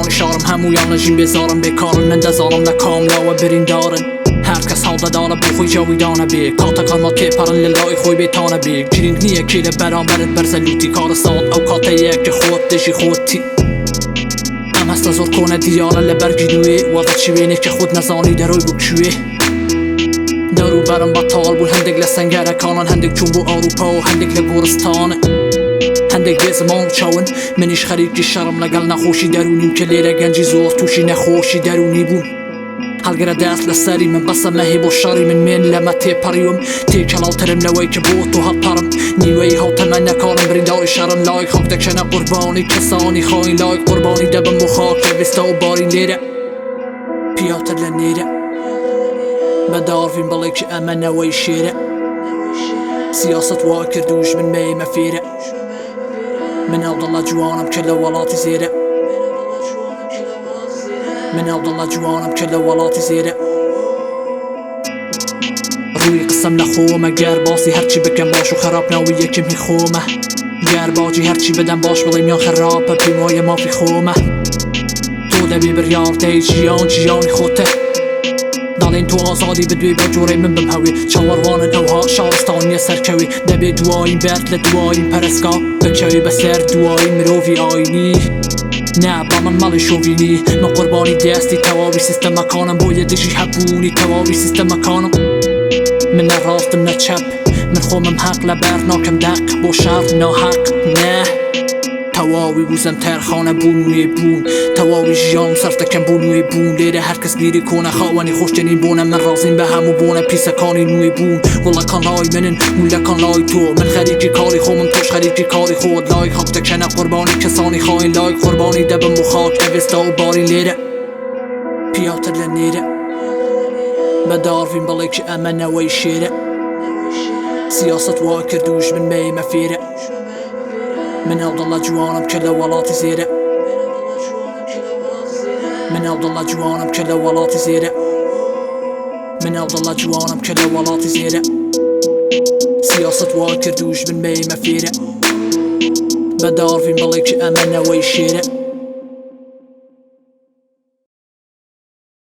جوانی شارم همویان نجیم بزارم بکارن نندزارم نکام لاوه برین دارن هر کس حال داره بو خوی جاویدانه بی کاتا ما که پرن للای خوی بیتانه بی گرینگ نیه که برامبرت برزلوتی کار ساد او کاتا یک که خود دشی خودتی ام هست زور کنه دیاره لبرگیدوی وضع چی بینه که خود نزانی دروی بکشوی درو برم بطال بول هندگ لسنگره کانان هندگ چون بو اروپا و هندگ لگورستانه هندگ به زمان چاون منیش خریکی شرم لگل نخوشی درونیم که لیره گنجی زور توشی نخوشی درونی بون هلگره دست لسری من بس مهی با شاری من لما تی پریوم تی کلال ترم لوی که بو تو هل پرم نیوی ها تمنه کارم برینداری شرم لایک خاک دکشنه قربانی کسانی خواهی لایک قربانی دبم بو خاک وستا و بارین لیره پیاتر لنیره بدارفين بليك أمانة ويشيرة سياسة واكر دوش من ماي مفيرة من أوض الله جوانا بكل ولاتي زيرة من أوض الله جوانا بكل ولاتي زيرة روي قسم لخومة جار باسي هرچي بكم باش وخراب ناوي يكم هي خومة جار باجي هرچي بدن باش بليم يا خرابة بيمايا ما في خومة تو دبي بريار دي جياني خوته دالين تو آزادی بدوی با جوری من بمهوی چاوروان اوها شارستانی سرکوی دبی دواییم برد لدواییم پرسکا بکوی بسر دواییم مروفی آینی نه با من مال شوینی من قربانی دستی تواوی سیستم مکانم باید دیجی حبونی تواوی سیستم مکانم من نه راستم نه چپ من خومم حق لبرناکم دق با شرط نه حق نه تواوی بوزم ترخانه بونوی بون تواوی جیان سرتکم بونوی بون لیره هرکس گیری کنه خواهانی خوشتنین بونه من رازیم به همو بونه پیسکانی نوی بون والله کان لای منن موله کان لای تو من خریجی کاری خومم توش خریجی کاری خود لای خاک تکنه قربانی کسانی خواهی لای قربانی دبم مخاک اوستا و بارین لیره پیاتر لنیره بدارفین بلیک امنه وی شیره سیاست واکر دوش من می مفیره من أوض الله جوانا بكل ولاتي زيرة من أوض الله جوانا بكل ولاتي زيرة من أوض الله جوانا بكل ولاتي زيرة سياسة واكر دوش من مي مفيرة بدارفين بليك أمانة ويشيرة